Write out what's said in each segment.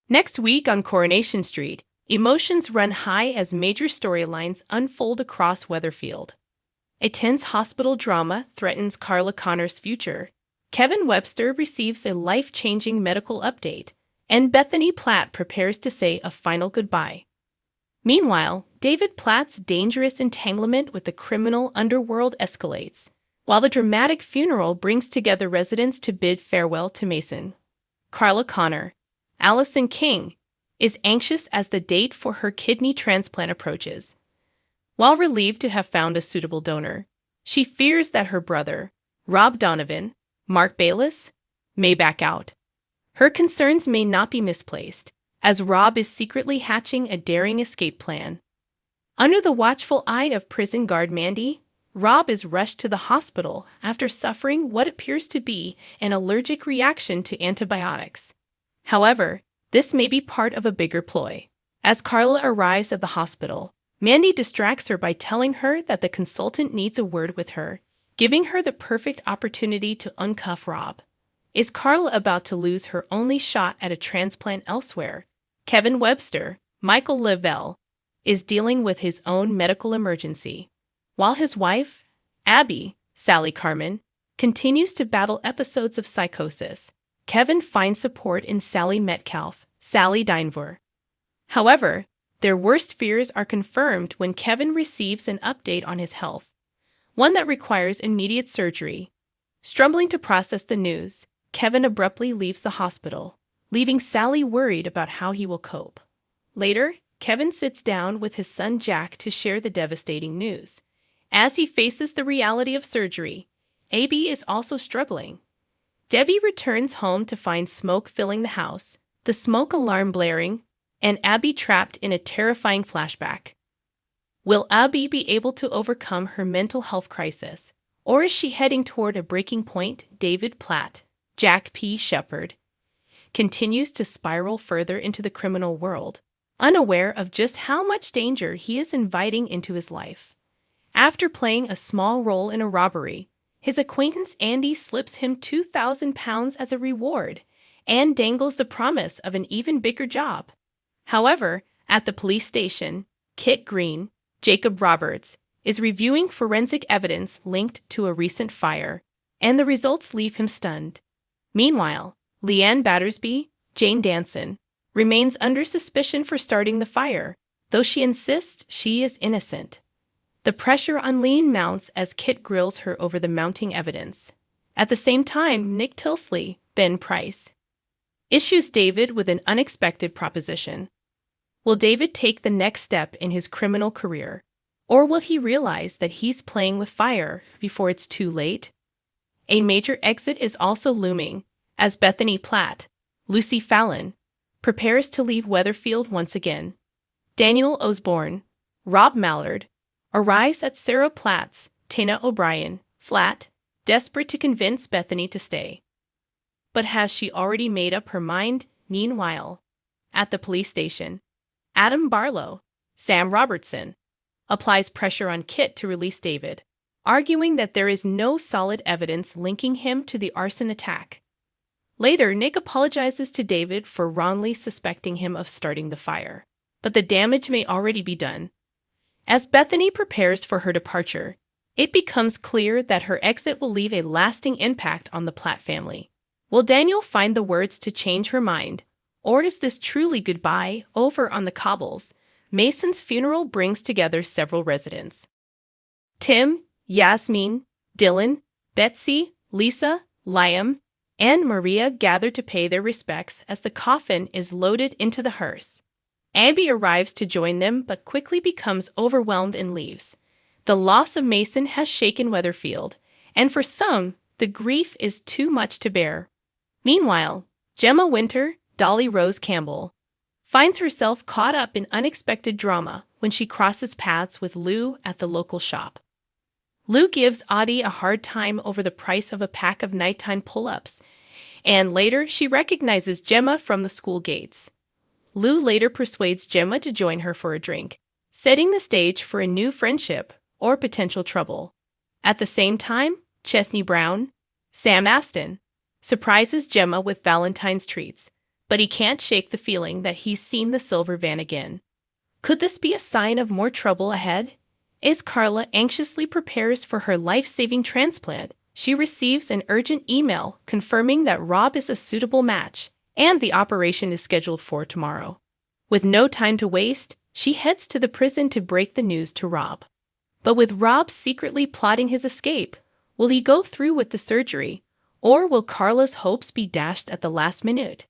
Next week on Coronation Street, emotions run high as major storylines unfold across Weatherfield. A tense hospital drama threatens Carla Connor's future. Kevin Webster receives a life-changing medical update, and Bethany Platt prepares to say a final goodbye. Meanwhile, David Platt's dangerous entanglement with the criminal underworld escalates, while the dramatic funeral brings together residents to bid farewell to Mason. Carla Connor, Allison King, is anxious as the date for her kidney transplant approaches. While relieved to have found a suitable donor, she fears that her brother, Rob Donovan, Mark Bayless, may back out. Her concerns may not be misplaced, as Rob is secretly hatching a daring escape plan. Under the watchful eye of prison guard Mandy, Rob is rushed to the hospital after suffering what appears to be an allergic reaction to antibiotics. However, this may be part of a bigger ploy. As Carla arrives at the hospital, Mandy distracts her by telling her that the consultant needs a word with her, giving her the perfect opportunity to uncuff Rob. Is Carla about to lose her only shot at a transplant elsewhere? Kevin Webster, Michael Lavelle, is dealing with his own medical emergency, while his wife, Abby, Sally Carmen, continues to battle episodes of psychosis. Kevin finds support in Sally Metcalf, Sally Dinevor. However, their worst fears are confirmed when Kevin receives an update on his health, one that requires immediate surgery. Struggling to process the news, Kevin abruptly leaves the hospital, leaving Sally worried about how he will cope. Later, Kevin sits down with his son Jack to share the devastating news. As he faces the reality of surgery, Abby is also struggling. Debbie returns home to find smoke filling the house, the smoke alarm blaring, and Abby trapped in a terrifying flashback. Will Abby be able to overcome her mental health crisis, or is she heading toward a breaking point? David Platt, Jack P. Shepard, continues to spiral further into the criminal world, unaware of just how much danger he is inviting into his life. After playing a small role in a robbery, his acquaintance Andy slips him £2,000 as a reward and dangles the promise of an even bigger job. However, at the police station, Kit Green, Jacob Roberts, is reviewing forensic evidence linked to a recent fire, and the results leave him stunned. Meanwhile, Leanne Battersby, Jane Danson, remains under suspicion for starting the fire, though she insists she is innocent. The pressure on Leanne mounts as Kit grills her over the mounting evidence. At the same time, Nick Tilsley, Ben Price, issues David with an unexpected proposition. Will David take the next step in his criminal career, or will he realize that he's playing with fire before it's too late? A major exit is also looming, as Bethany Platt, Lucy Fallon, prepares to leave Weatherfield once again. Daniel Osborne, Rob Mallard, arrives at Sarah Platt's, Tana O'Brien, flat, desperate to convince Bethany to stay. But has she already made up her mind? Meanwhile, at the police station, Adam Barlow, Sam Robertson, applies pressure on Kit to release David, arguing that there is no solid evidence linking him to the arson attack. Later, Nick apologizes to David for wrongly suspecting him of starting the fire, but the damage may already be done. As Bethany prepares for her departure, it becomes clear that her exit will leave a lasting impact on the Platt family. Will Daniel find the words to change her mind, or is this truly goodbye? Over on the cobbles, Mason's funeral brings together several residents. Tim, Yasmin, Dylan, Betsy, Lisa, Liam, and Maria gather to pay their respects as the coffin is loaded into the hearse. Abby arrives to join them but quickly becomes overwhelmed and leaves. The loss of Mason has shaken Weatherfield, and for some, the grief is too much to bear. Meanwhile, Gemma Winter, Dolly Rose Campbell, finds herself caught up in unexpected drama when she crosses paths with Lou at the local shop. Lou gives Audie a hard time over the price of a pack of nighttime pull-ups, and later she recognizes Gemma from the school gates. Lou later persuades Gemma to join her for a drink, setting the stage for a new friendship or potential trouble. At the same time, Chesney Brown, Sam Aston, surprises Gemma with Valentine's treats, but he can't shake the feeling that he's seen the silver van again. Could this be a sign of more trouble ahead? As Carla anxiously prepares for her life-saving transplant, she receives an urgent email confirming that Rob is a suitable match and the operation is scheduled for tomorrow. With no time to waste, she heads to the prison to break the news to Rob. But with Rob secretly plotting his escape, will he go through with the surgery, or will Carla's hopes be dashed at the last minute?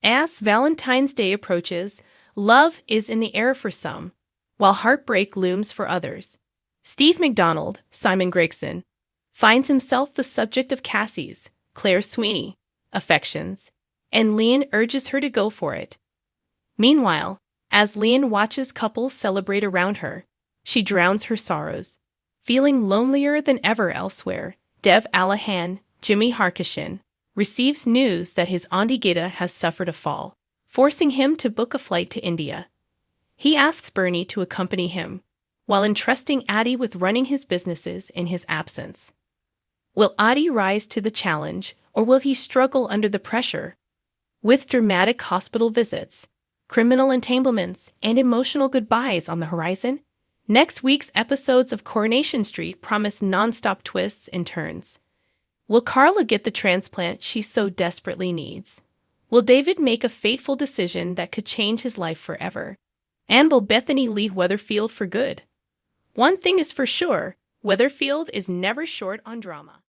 As Valentine's Day approaches, love is in the air for some, while heartbreak looms for others. Steve McDonald, Simon Gregson, finds himself the subject of Cassie's, Claire Sweeney, affections, and Leon urges her to go for it. Meanwhile, as Leon watches couples celebrate around her, she drowns her sorrows. Feeling lonelier than ever elsewhere, Dev Allahan, Jimmy Harkishin, receives news that his Auntie Gita has suffered a fall, forcing him to book a flight to India. He asks Bernie to accompany him, while entrusting Addie with running his businesses in his absence. Will Addie rise to the challenge, or will he struggle under the pressure? With dramatic hospital visits, criminal entanglements, and emotional goodbyes on the horizon, next week's episodes of Coronation Street promise non-stop twists and turns. Will Carla get the transplant she so desperately needs? Will David make a fateful decision that could change his life forever? And will Bethany leave Weatherfield for good? One thing is for sure, Weatherfield is never short on drama.